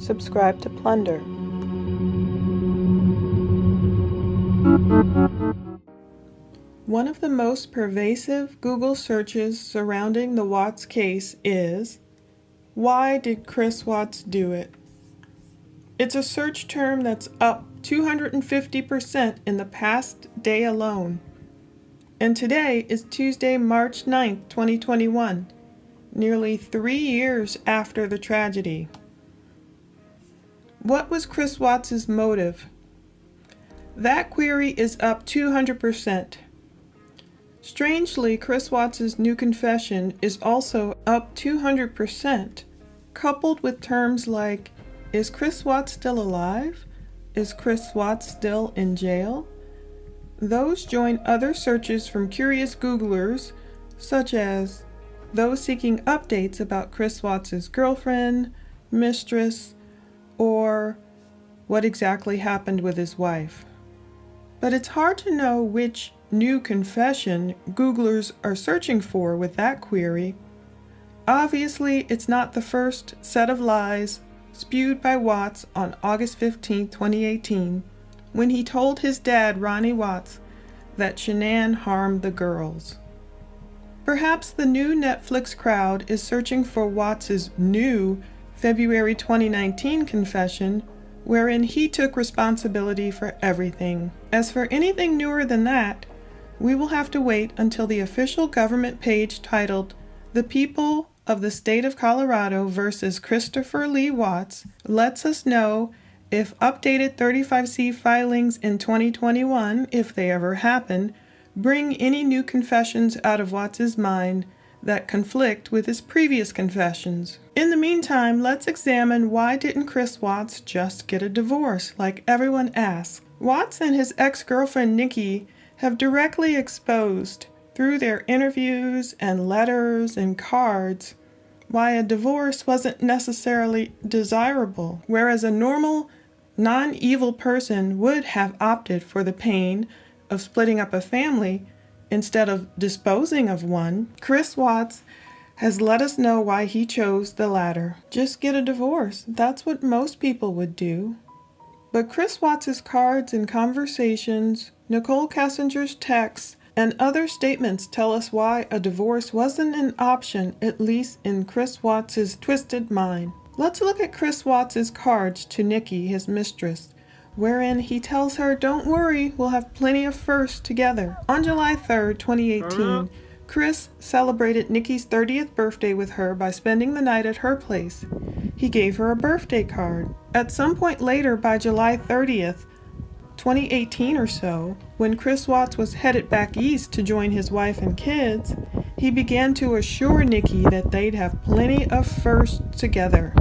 subscribe to Plunder. One of the most pervasive Google searches surrounding the Watts case is, "Why did Chris Watts do it?" It's a search term that's up 250% in the past day alone. And today is Tuesday, March 9th, 2021, nearly 3 years after the tragedy. What was Chris Watts' motive? That query is up 200%. Strangely, Chris Watts' new confession is also up 200%, coupled with terms like, is Chris Watts still alive? Is Chris Watts still in jail? Those join other searches from curious Googlers, such as those seeking updates about Chris Watts' girlfriend, mistress, or what exactly happened with his wife. But it's hard to know which new confession Googlers are searching for with that query. Obviously, it's not the first set of lies spewed by Watts on August 15, 2018, when he told his dad, Ronnie Watts, that Shanann harmed the girls. Perhaps the new Netflix crowd is searching for Watts' new February 2019 confession, wherein he took responsibility for everything. As for anything newer than that, we will have to wait until the official government page titled "The People of the State of Colorado versus Christopher Lee Watts" lets us know if updated 35C filings in 2021, if they ever happen, bring any new confessions out of Watts' mind that conflict with his previous confessions. In the meantime, let's examine why didn't Chris Watts just get a divorce like everyone asks. Watts and his ex-girlfriend Nikki have directly exposed, through their interviews and letters and cards, why a divorce wasn't necessarily desirable, whereas a normal, non-evil person would have opted for the pain of splitting up a family instead of disposing of one. Chris Watts has let us know why he chose the latter. Just get a divorce. That's what most people would do. But Chris Watts' cards and conversations, Nichol Kessinger's texts, and other statements tell us why a divorce wasn't an option, at least in Chris Watts' twisted mind. Let's look at Chris Watts' cards to Nikki, his mistress, wherein he tells her, "Don't worry, we'll have plenty of firsts together." On July 3rd, 2018, Chris celebrated Nikki's 30th birthday with her by spending the night at her place. He gave her a birthday card. At some point later, by July 30th, 2018 or so, when Chris Watts was headed back east to join his wife and kids, he began to assure Nikki that they'd have plenty of firsts together.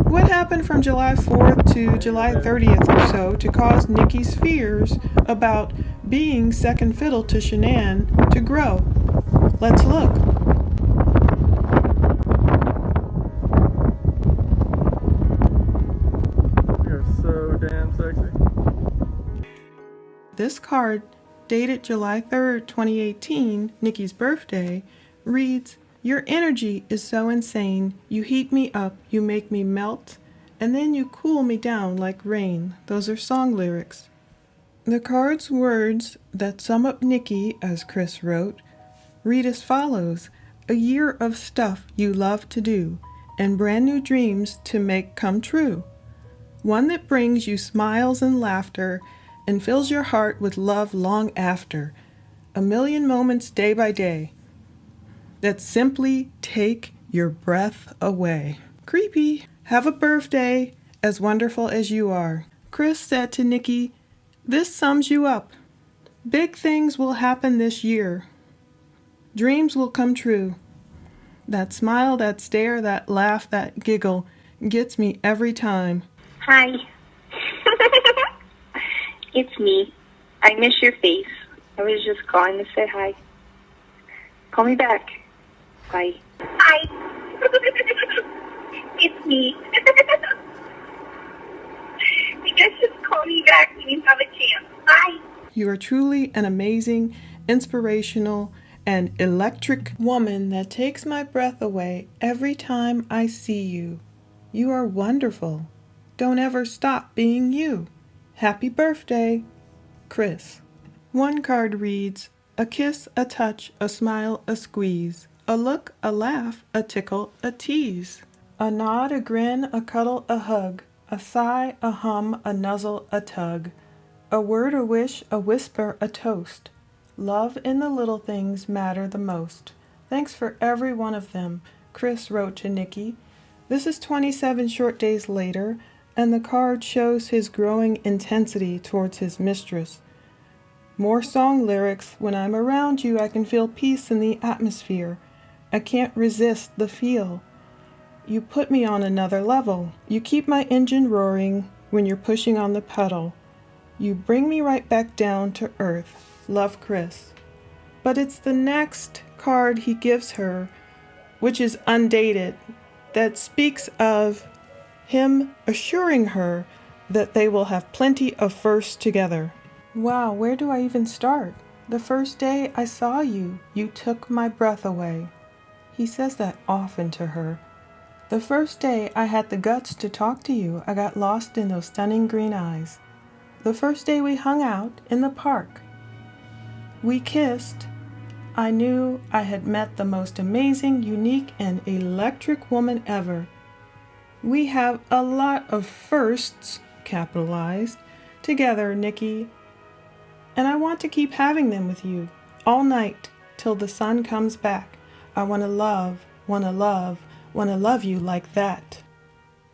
What happened from July 4th to July 30th or so to cause Nikki's fears about being second fiddle to Shanann to grow? Let's look. You're so damn sexy. This card, dated July 3rd, 2018, Nikki's birthday, reads, "Your energy is so insane. You heat me up, you make me melt, and then you cool me down like rain." Those are song lyrics. The card's words that sum up Nikki, as Chris wrote, read as follows: "A year of stuff you love to do, and brand new dreams to make come true. One that brings you smiles and laughter, and fills your heart with love long after. A million moments day by day that simply take your breath away." Creepy. Have a birthday as wonderful as you are. Chris said to Nikki, "This sums you up. Big things will happen this year. Dreams will come true. That smile, that stare, that laugh, that giggle gets me every time." Hi. It's me. I miss your face. I was just calling to say hi. Call me back. Bye. Hi. It's me. You guys just call me back when you have a chance. Bye. You are truly an amazing, inspirational, and electric woman that takes my breath away every time I see you. You are wonderful. Don't ever stop being you. Happy birthday, Chris. One card reads, a kiss, a touch, a smile, a squeeze, a look, a laugh, a tickle, a tease, a nod, a grin, a cuddle, a hug, a sigh, a hum, a nuzzle, a tug, a word, a wish, a whisper, a toast. Love in the little things matter the most. Thanks for every one of them, Chris wrote to Nikki. This is 27 short days later, and the card shows his growing intensity towards his mistress. More song lyrics. When I'm around you, I can feel peace in the atmosphere. I can't resist the feel. You put me on another level. You keep my engine roaring when you're pushing on the pedal. You bring me right back down to earth. Love, Chris. But it's the next card he gives her, which is undated, that speaks of him assuring her that they will have plenty of firsts together. Wow, where do I even start? The first day I saw you, you took my breath away. He says that often to her. The first day I had the guts to talk to you, I got lost in those stunning green eyes. The first day we hung out in the park, we kissed. I knew I had met the most amazing, unique, and electric woman ever. We have a lot of firsts, capitalized, together, Nikki. And I want to keep having them with you, all night, till the sun comes back. I want to love you like that.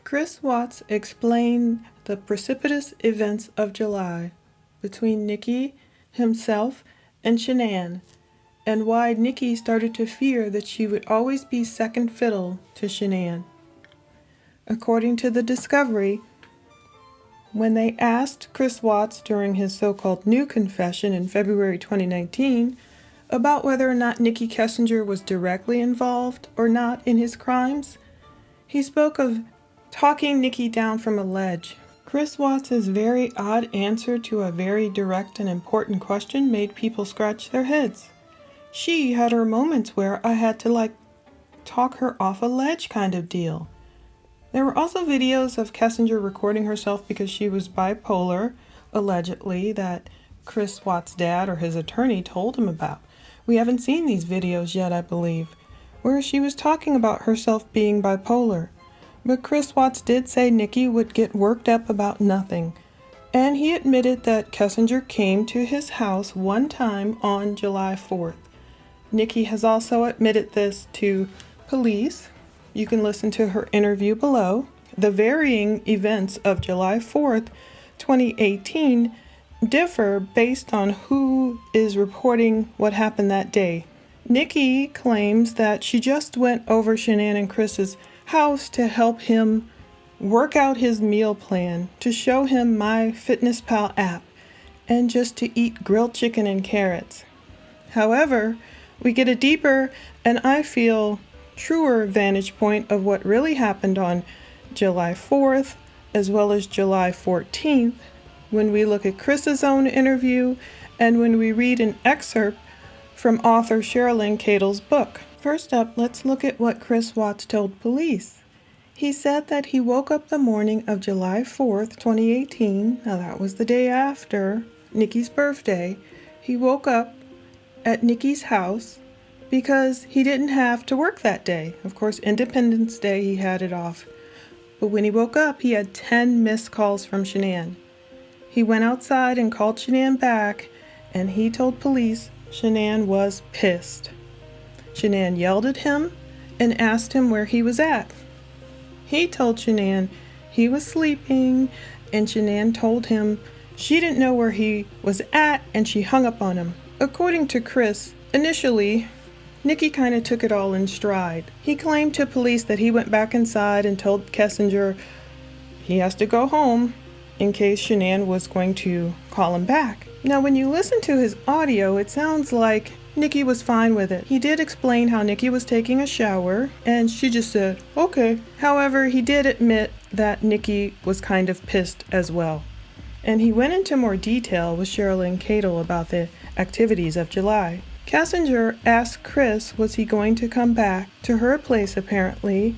Chris Watts explained the precipitous events of July between Nikki, himself, and Shanann, and why Nikki started to fear that she would always be second fiddle to Shanann. According to the Discovery, when they asked Chris Watts during his so-called new confession in February 2019 about whether or not Nichol Kessinger was directly involved or not in his crimes, he spoke of talking Nikki down from a ledge. Chris Watts' very odd answer to a very direct and important question made people scratch their heads. She had her moments where I had to talk her off a ledge kind of deal. There were also videos of Kessinger recording herself because she was bipolar, allegedly, that Chris Watts' dad or his attorney told him about. We haven't seen these videos yet, I believe, where she was talking about herself being bipolar. But Chris Watts did say Nikki would get worked up about nothing, and he admitted that Kessinger came to his house one time on July 4th. Nikki has also admitted this to police. You can listen to her interview below. The varying events of July 4th, 2018 differ based on who is reporting what happened that day. Nikki claims that she just went over Shanann and Chris's house to help him work out his meal plan, to show him MyFitnessPal app, and just to eat grilled chicken and carrots. However, we get a deeper and I feel truer vantage point of what really happened on July 4th as well as July 14th when we look at Chris's own interview and when we read an excerpt from author Cherokee Cadle's book. First up, let's look at what Chris Watts told police. He said that he woke up the morning of July 4th, 2018, now that was the day after Nikki's birthday. He woke up at Nikki's house because he didn't have to work that day. Of course, Independence Day, he had it off. But when he woke up, he had 10 missed calls from Shanann. He went outside and called Shanann back, and he told police Shanann was pissed. Shanann yelled at him and asked him where he was at. He told Shanann he was sleeping, and Shanann told him she didn't know where he was at, and she hung up on him. According to Chris, initially, Nikki kind of took it all in stride. He claimed to police that he went back inside and told Kessinger he has to go home in case Shanann was going to call him back. Now, when you listen to his audio, it sounds like Nikki was fine with it. He did explain how Nikki was taking a shower, and she just said, okay. However, he did admit that Nikki was kind of pissed as well. And he went into more detail with Cherokee Cadle about the activities of July. Kessinger asked Chris was he going to come back to her place apparently,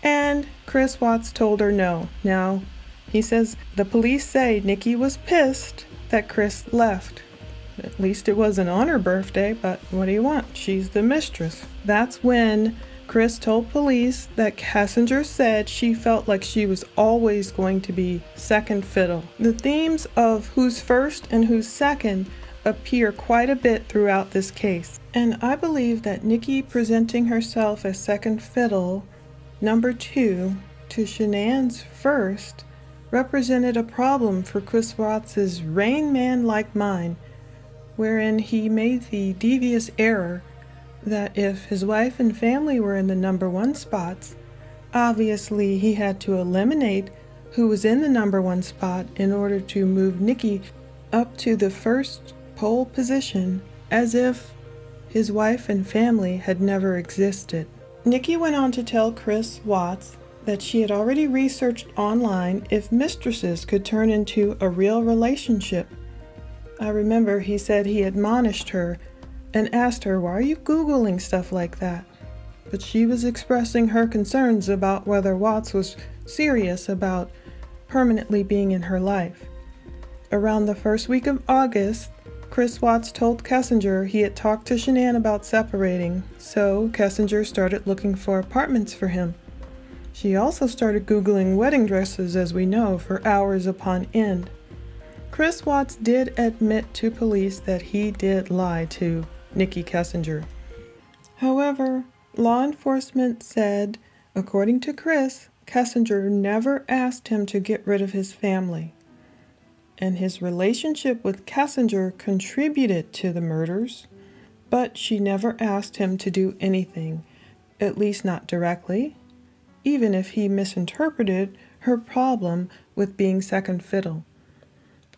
and Chris Watts told her no. Now, He says the police say Nikki was pissed that Chris left. At least it wasn't on her birthday, but what do you want? She's the mistress. That's when Chris told police that Kessinger said she felt like she was always going to be second fiddle. The themes of who's first and who's second appear quite a bit throughout this case. And I believe that Nikki presenting herself as second fiddle, number 2, to Shanann's first, represented a problem for Chris Watts' Rain Man-like mind, wherein he made the devious error that if his wife and family were in the number 1 spots, obviously he had to eliminate who was in the number 1 spot in order to move Nikki up to the first pole position, as if his wife and family had never existed. Nikki went on to tell Chris Watts that she had already researched online if mistresses could turn into a real relationship. I remember he said he admonished her and asked her, "Why are you Googling stuff like that?" But she was expressing her concerns about whether Watts was serious about permanently being in her life. Around the first week of August, Chris Watts told Kessinger he had talked to Shanann about separating, so Kessinger started looking for apartments for him. She also started Googling wedding dresses, as we know, for hours upon end. Chris Watts did admit to police that he did lie to Nikki Kessinger. However, law enforcement said, according to Chris, Kessinger never asked him to get rid of his family, and his relationship with Kessinger contributed to the murders, but she never asked him to do anything, at least not directly, even if he misinterpreted her problem with being second fiddle.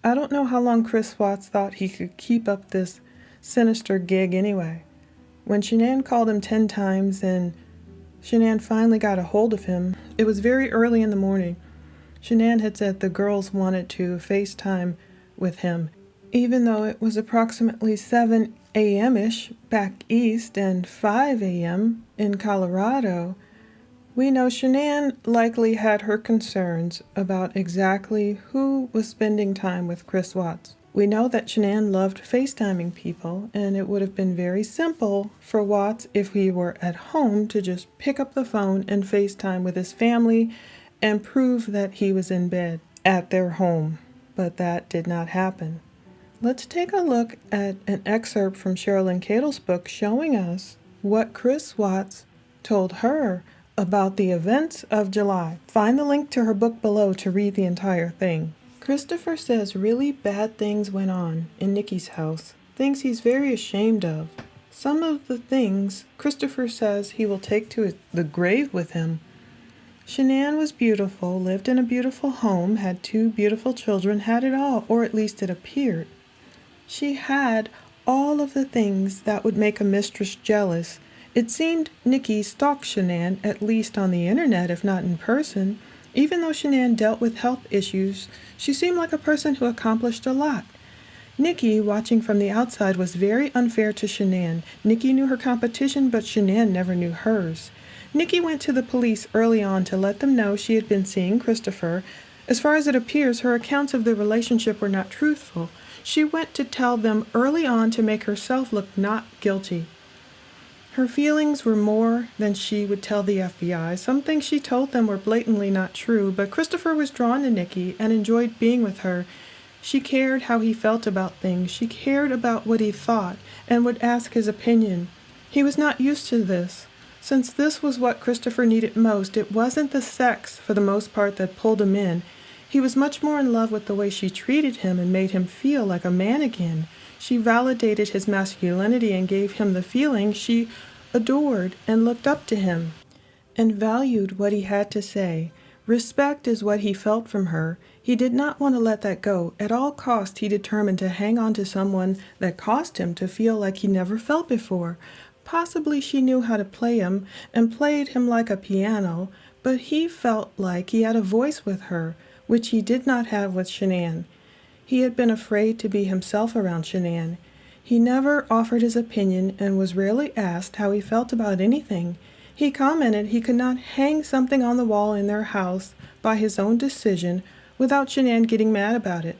I don't know how long Chris Watts thought he could keep up this sinister gig anyway. When Shanann called him 10 times and Shanann finally got a hold of him, it was very early in the morning. Shanann had said the girls wanted to FaceTime with him, even though it was approximately 7 a.m.-ish back east and 5 a.m. in Colorado. We know Shanann likely had her concerns about exactly who was spending time with Chris Watts. We know that Shanann loved FaceTiming people, and it would have been very simple for Watts, if he were at home, to just pick up the phone and FaceTime with his family and prove that he was in bed at their home. But that did not happen. Let's take a look at an excerpt from Sherilyn Cadle's book showing us what Chris Watts told her about the events of July. Find the link to her book below to read the entire thing. Christopher says really bad things went on in Nikki's house, things he's very ashamed of. Some of the things Christopher says he will take to the grave with him. Shanann was beautiful, lived in a beautiful home, had 2 beautiful children, had it all, or at least it appeared. She had all of the things that would make a mistress jealous. It seemed Nikki stalked Shanann, at least on the internet, if not in person. Even though Shanann dealt with health issues, she seemed like a person who accomplished a lot. Nikki, watching from the outside, was very unfair to Shanann. Nikki knew her competition, but Shanann never knew hers. Nikki went to the police early on to let them know she had been seeing Christopher. As far as it appears, her accounts of the relationship were not truthful. She went to tell them early on to make herself look not guilty. Her feelings were more than she would tell the FBI. Some things she told them were blatantly not true, but Christopher was drawn to Nikki and enjoyed being with her. She cared how he felt about things. She cared about what he thought and would ask his opinion. He was not used to this. Since this was what Christopher needed most, it wasn't the sex, for the most part, that pulled him in. He was much more in love with the way she treated him and made him feel like a man again. She validated his masculinity and gave him the feeling she adored and looked up to him and valued what he had to say. Respect is what he felt from her. He did not want to let that go. At all costs, he determined to hang on to someone that caused him to feel like he never felt before. Possibly she knew how to play him and played him like a piano, but he felt like he had a voice with her, which he did not have with Shanann. He had been afraid to be himself around Shanann. He never offered his opinion and was rarely asked how he felt about anything. He commented he could not hang something on the wall in their house by his own decision without Shanann getting mad about it.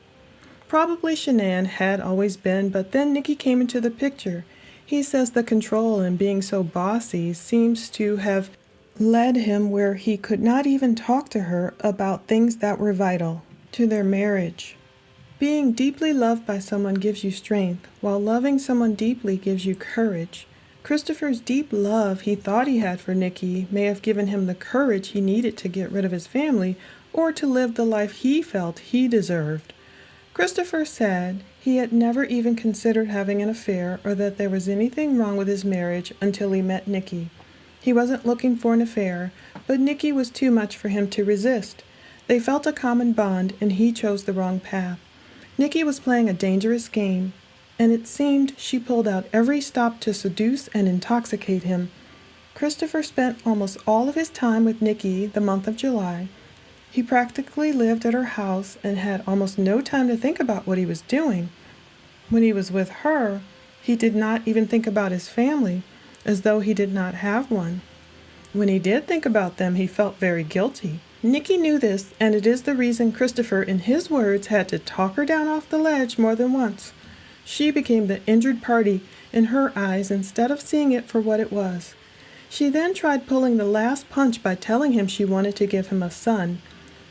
Probably Shanann had always been, but then Nicky came into the picture. He says the control and being so bossy seems to have led him where he could not even talk to her about things that were vital to their marriage. Being deeply loved by someone gives you strength, while loving someone deeply gives you courage. Christopher's deep love he thought he had for Nicky may have given him the courage he needed to get rid of his family or to live the life he felt he deserved. Christopher said he had never even considered having an affair or that there was anything wrong with his marriage until he met Nicky. He wasn't looking for an affair, but Nicky was too much for him to resist. They felt a common bond, and he chose the wrong path. Nicky was playing a dangerous game, and it seemed she pulled out every stop to seduce and intoxicate him. Christopher spent almost all of his time with Nicky the month of July. He practically lived at her house and had almost no time to think about what he was doing. When he was with her, he did not even think about his family, as though he did not have one. When he did think about them, he felt very guilty. Nicky knew this, and it is the reason Christopher, in his words, had to talk her down off the ledge more than once. She became the injured party in her eyes instead of seeing it for what it was. She then tried pulling the last punch by telling him she wanted to give him a son.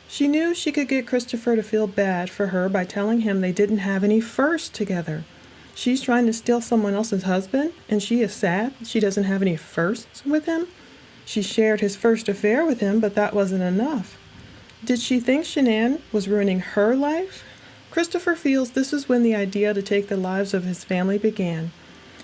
She knew she could get Christopher to feel bad for her by telling him they didn't have any firsts together. She's trying to steal someone else's husband, and she is sad she doesn't have any firsts with him? She shared his first affair with him, but that wasn't enough. Did she think Shanann was ruining her life? Christopher feels this is when the idea to take the lives of his family began.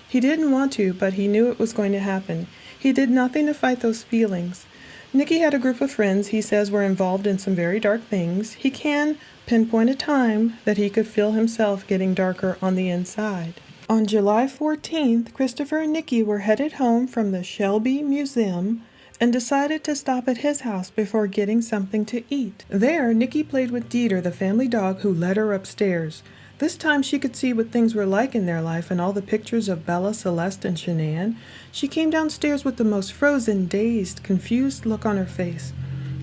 He didn't want to, but he knew it was going to happen. He did nothing to fight those feelings. Nicky had a group of friends he says were involved in some very dark things. He can pinpoint a time that he could feel himself getting darker on the inside. On July 14th, Christopher and Nicky were headed home from the Shelby Museum and decided to stop at his house before getting something to eat. There, Nicky played with Dieter, the family dog, who led her upstairs. This time she could see what things were like in their life and all the pictures of Bella, Celeste, and Shanann. She came downstairs with the most frozen, dazed, confused look on her face.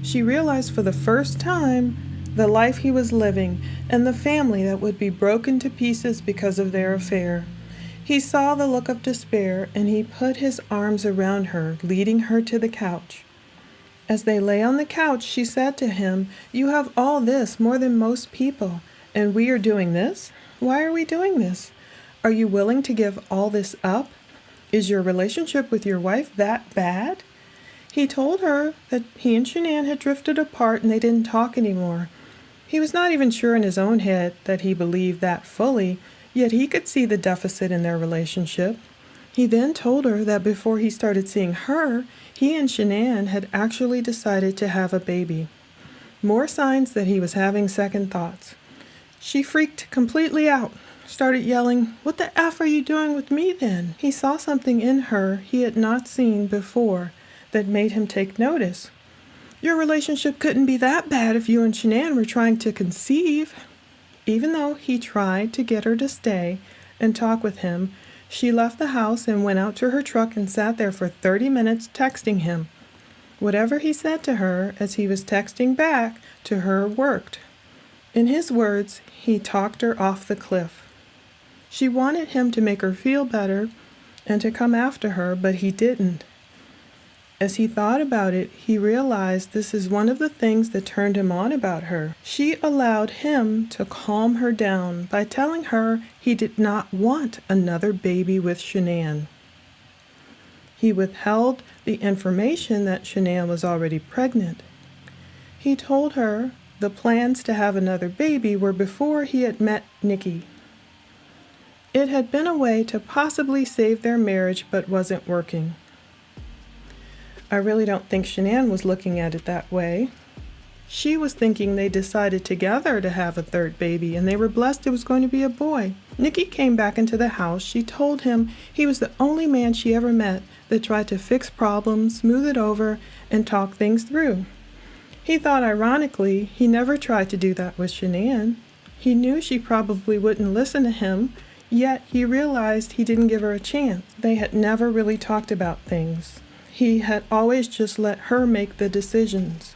She realized for the first time the life he was living and the family that would be broken to pieces because of their affair. He saw the look of despair, and he put his arms around her, leading her to the couch. As they lay on the couch, she said to him, "You have all this, more than most people, and we are doing this? Why are we doing this? Are you willing to give all this up? Is your relationship with your wife that bad?" He told her that he and Shanann had drifted apart and they didn't talk anymore. He was not even sure in his own head that he believed that fully, yet he could see the deficit in their relationship. He then told her that before he started seeing her, he and Shanann had actually decided to have a baby. More signs that he was having second thoughts. She freaked completely out, started yelling, "What the F are you doing with me then?" He saw something in her he had not seen before that made him take notice. "Your relationship couldn't be that bad if you and Shanann were trying to conceive." Even though he tried to get her to stay and talk with him, she left the house and went out to her truck and sat there for 30 minutes texting him. Whatever he said to her as he was texting back to her worked. In his words, he talked her off the cliff. She wanted him to make her feel better and to come after her, but he didn't. As he thought about it, he realized this is one of the things that turned him on about her. She allowed him to calm her down by telling her he did not want another baby with Shanann. He withheld the information that Shanann was already pregnant. He told her the plans to have another baby were before he had met Nicky. It had been a way to possibly save their marriage, but wasn't working. I really don't think Shanann was looking at it that way. She was thinking they decided together to have a third baby, and they were blessed it was going to be a boy. Nicky came back into the house. She told him he was the only man she ever met that tried to fix problems, smooth it over, and talk things through. He thought, ironically, he never tried to do that with Shanann. He knew she probably wouldn't listen to him, yet he realized he didn't give her a chance. They had never really talked about things. He had always just let her make the decisions.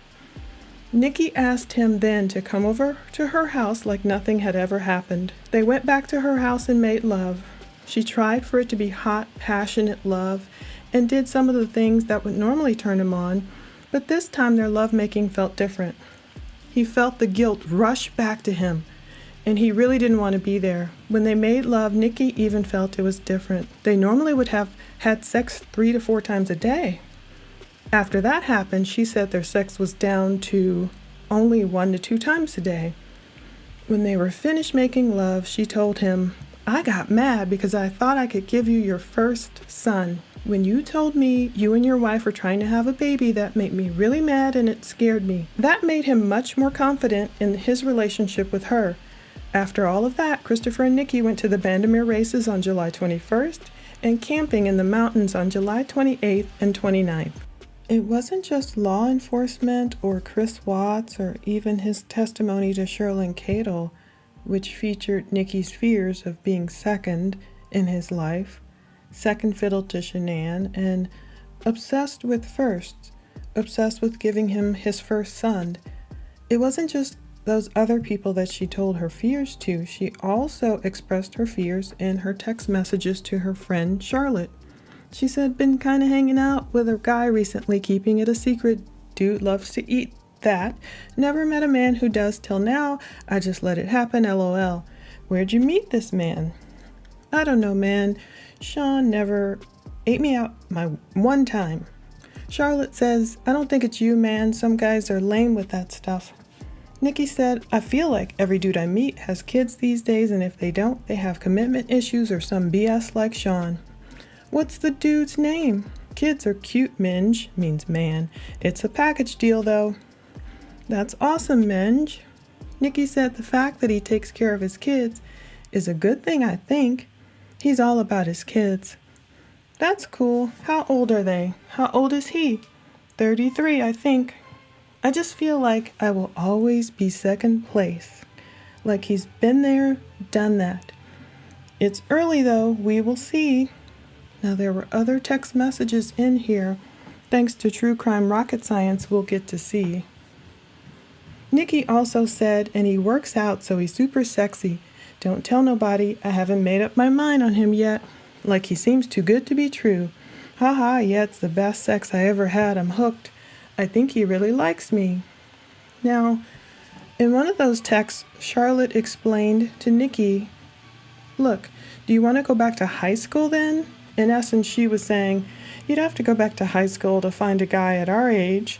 Nikki asked him then to come over to her house like nothing had ever happened. They went back to her house and made love. She tried for it to be hot, passionate love and did some of the things that would normally turn him on, but this time their lovemaking felt different. He felt the guilt rush back to him, and he really didn't want to be there. When they made love, Nikki even felt it was different. They normally would have had sex 3 to 4 times a day. After that happened, she said their sex was down to only 1 to 2 times a day. When they were finished making love, she told him, "I got mad because I thought I could give you your first son. When you told me you and your wife were trying to have a baby, that made me really mad and it scared me." That made him much more confident in his relationship with her. After all of that, Christopher and Nikki went to the Bandamere races on July 21st and camping in the mountains on July 28th and 29th. It wasn't just law enforcement or Chris Watts or even his testimony to Shanann Cadle, which featured Nikki's fears of being second in his life, second fiddle to Shanann, and obsessed with firsts, obsessed with giving him his first son. It wasn't just those other people that she told her fears to. She also expressed her fears in her text messages to her friend Charlotte. She said, "Been kind of hanging out with a guy recently, keeping it a secret. Dude loves to eat that. Never met a man who does till now. I just let it happen, LOL. Where'd you meet this man?" "I don't know, man. Sean never ate me out my one time." Charlotte says, "I don't think it's you, man. Some guys are lame with that stuff." Nikki said, "I feel like every dude I meet has kids these days, and if they don't, they have commitment issues or some BS like Sean." "What's the dude's name?" "Kids are cute, Minge," means man. "It's a package deal, though." "That's awesome, Minge." Nikki said the fact that he takes care of his kids is a good thing, I think. He's all about his kids. "That's cool. How old are they?" "How old is he?" 33, I think. "I just feel like I will always be second place. Like he's been there, done that. It's early though, we will see." Now there were other text messages in here. Thanks to True Crime Rocket Science, we'll get to see. Nikki also said, "And he works out, so he's super sexy. Don't tell nobody, I haven't made up my mind on him yet. Like he seems too good to be true. Haha, yeah, it's the best sex I ever had, I'm hooked. I think he really likes me." Now, in one of those texts, Charlotte explained to Nikki, "Look, do you want to go back to high school then?" In essence, she was saying, you'd have to go back to high school to find a guy at our age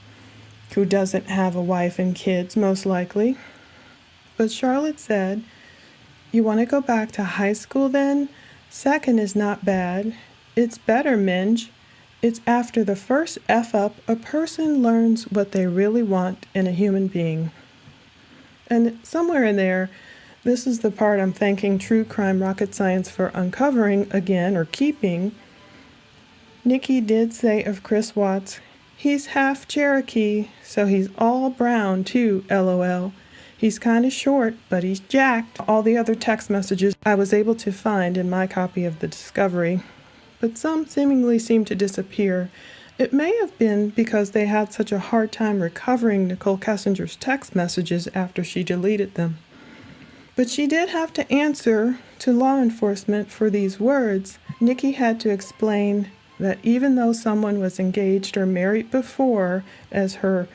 who doesn't have a wife and kids, most likely. But Charlotte said, "You want to go back to high school then? Second is not bad. It's better, Minge. It's after the first F-up a person learns what they really want in a human being." And somewhere in there, this is the part I'm thanking True Crime Rocket Science for uncovering again, or keeping. Nikki did say of Chris Watts, "He's half Cherokee, so he's all brown too, LOL. He's kind of short, but he's jacked." All the other text messages I was able to find in my copy of the Discovery, but some seemingly seemed to disappear. It may have been because they had such a hard time recovering Nichol Kessinger's text messages after she deleted them. But she did have to answer to law enforcement for these words. Nikki had to explain that even though someone was engaged or married before, as her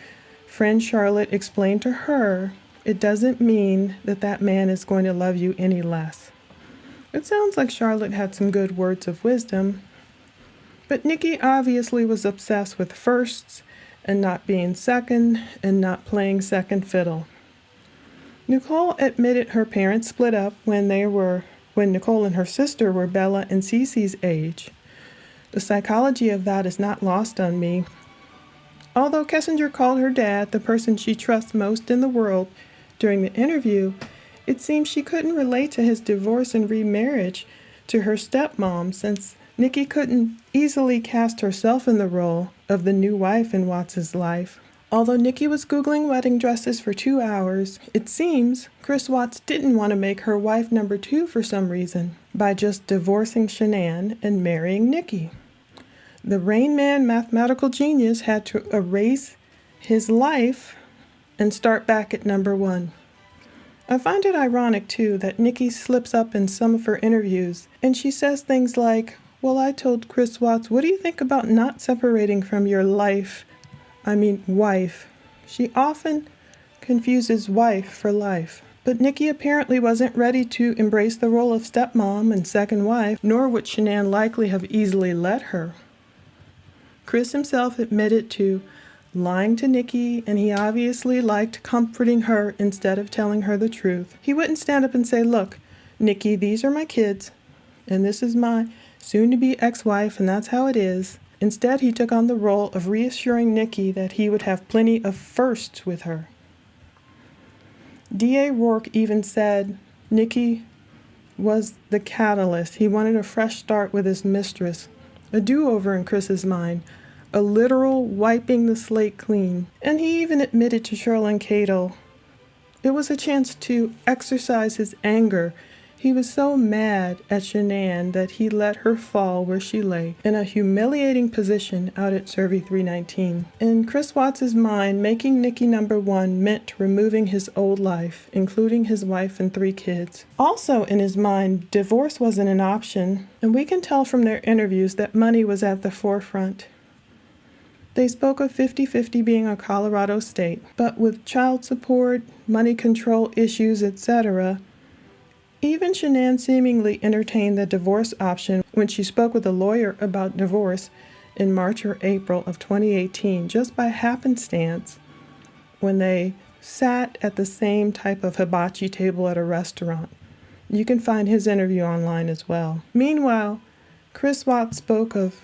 friend Charlotte explained to her, it doesn't mean that that man is going to love you any less. It sounds like Charlotte had some good words of wisdom, but Nikki obviously was obsessed with firsts and not being second and not playing second fiddle. Nichol admitted her parents split up when Nichol and her sister were Bella and Cece's age. The psychology of that is not lost on me. Although Kessinger called her dad the person she trusts most in the world during the interview, it seems she couldn't relate to his divorce and remarriage to her stepmom, since Nikki couldn't easily cast herself in the role of the new wife in Watts' life. Although Nikki was Googling wedding dresses for 2 hours, it seems Chris Watts didn't want to make her wife number 2 for some reason by just divorcing Shanann and marrying Nikki. The Rain Man mathematical genius had to erase his life and start back at number one. I find it ironic, too, that Nikki slips up in some of her interviews, and she says things like, well, I told Chris Watts, what do you think about not separating from your wife? She often confuses wife for life. But Nikki apparently wasn't ready to embrace the role of stepmom and second wife, nor would Shanann likely have easily let her. Chris himself admitted to lying to Nikki, and he obviously liked comforting her instead of telling her the truth. He wouldn't stand up and say, look, Nikki, these are my kids, and this is my soon-to-be ex-wife, and that's how it is. Instead, he took on the role of reassuring Nikki that he would have plenty of firsts with her. D.A. Rourke even said Nikki was the catalyst. He wanted a fresh start with his mistress, a do-over in Chris's mind, a literal wiping the slate clean. And he even admitted to Shanann Cato it was a chance to exercise his anger. He was so mad at Shanann that he let her fall where she lay, in a humiliating position out at Survey 319. In Chris Watts' mind, making Nikki number one meant removing his old life, including his wife and 3 kids. Also in his mind, divorce wasn't an option, and we can tell from their interviews that money was at the forefront. They spoke of 50-50 being a Colorado state, but with child support, money control issues, etc., even Shanann seemingly entertained the divorce option when she spoke with a lawyer about divorce in March or April of 2018, just by happenstance, when they sat at the same type of hibachi table at a restaurant. You can find his interview online as well. Meanwhile, Chris Watts spoke of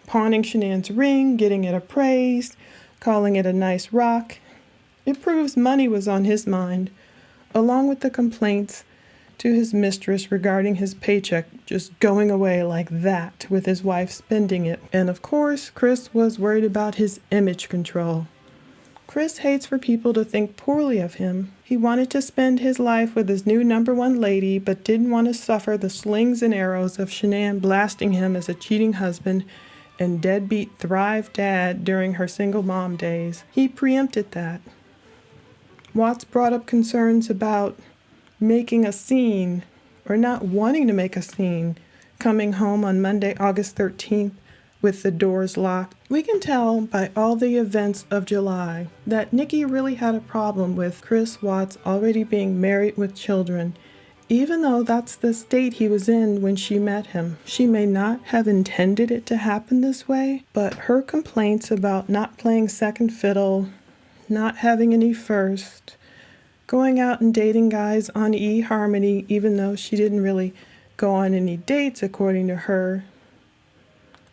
pawning Shanann's ring, getting it appraised, calling it a nice rock. It proves money was on his mind, along with the complaints to his mistress regarding his paycheck just going away like that with his wife spending it. And of course, Chris was worried about his image control. Chris hates for people to think poorly of him. He wanted to spend his life with his new number one lady, but didn't want to suffer the slings and arrows of Shanann blasting him as a cheating husband and deadbeat Thrive dad during her single mom days. He preempted that. Watts brought up concerns about making a scene, or not wanting to make a scene, coming home on Monday, August 13th, with the doors locked. We can tell by all the events of July that Nikki really had a problem with Chris Watts already being married with children, even though that's the state he was in when she met him. She may not have intended it to happen this way, but her complaints about not playing second fiddle, not having any first, going out and dating guys on eHarmony, even though she didn't really go on any dates according to her,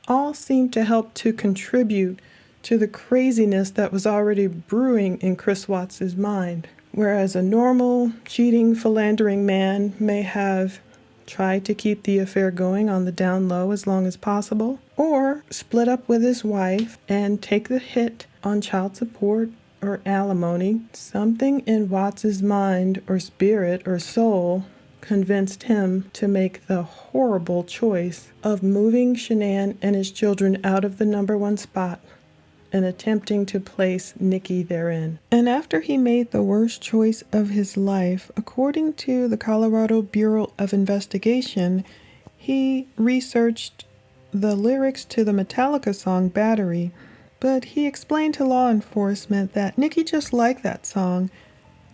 all seemed to help to contribute to the craziness that was already brewing in Chris Watts' mind. Whereas a normal, cheating, philandering man may have tried to keep the affair going on the down low as long as possible, or split up with his wife and take the hit on child support or alimony, something in Watts' mind or spirit or soul convinced him to make the horrible choice of moving Shanann and his children out of the number one spot and attempting to place Nikki therein. And after he made the worst choice of his life, according to the Colorado Bureau of Investigation, he researched the lyrics to the Metallica song Battery, but he explained to law enforcement that Nikki just liked that song,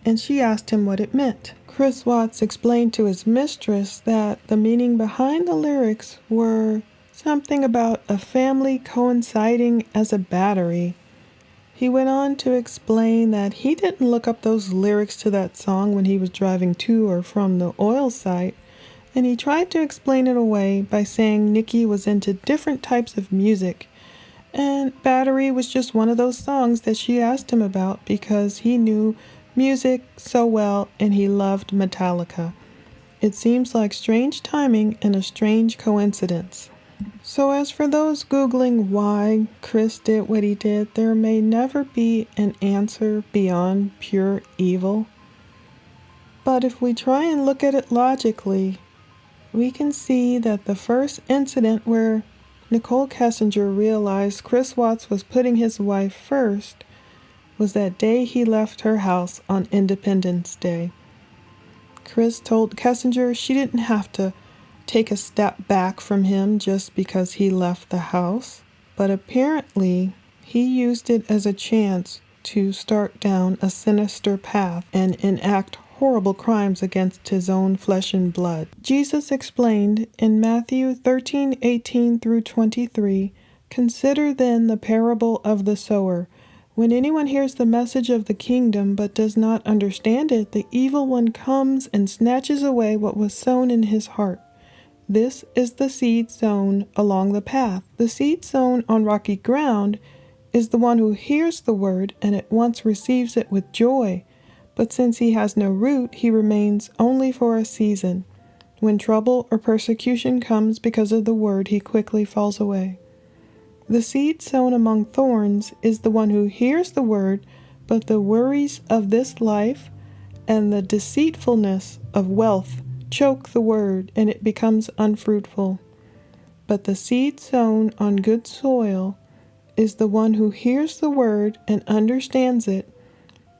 and she asked him what it meant. Chris Watts explained to his mistress that the meaning behind the lyrics were something about a family coinciding as a battery. He went on to explain that he didn't look up those lyrics to that song when he was driving to or from the oil site, and he tried to explain it away by saying Nikki was into different types of music, and Battery was just one of those songs that she asked him about because he knew music so well and he loved Metallica. It seems like strange timing and a strange coincidence. So as for those Googling why Chris did what he did, there may never be an answer beyond pure evil. But if we try and look at it logically, we can see that the first incident where Nichol Kessinger realized Chris Watts was putting his wife first was that day he left her house on Independence Day. Chris told Kessinger she didn't have to take a step back from him just because he left the house, but apparently he used it as a chance to start down a sinister path and enact horrible crimes against his own flesh and blood. Jesus explained in Matthew 13:18 through 23, "Consider then the parable of the sower. When anyone hears the message of the kingdom but does not understand it, the evil one comes and snatches away what was sown in his heart. This is the seed sown along the path. The seed sown on rocky ground is the one who hears the word and at once receives it with joy. But since he has no root, he remains only for a season. When trouble or persecution comes because of the word, he quickly falls away. The seed sown among thorns is the one who hears the word, but the worries of this life and the deceitfulness of wealth choke the word, and it becomes unfruitful. But the seed sown on good soil is the one who hears the word and understands it.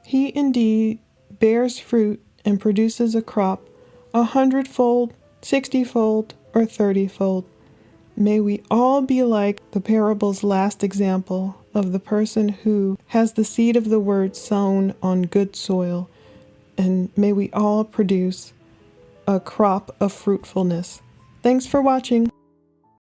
He indeed bears fruit and produces a crop, 100-fold, 60-fold, or 30-fold. May we all be like the parable's last example of the person who has the seed of the word sown on good soil, and may we all produce a crop of fruitfulness. Thanks for watching.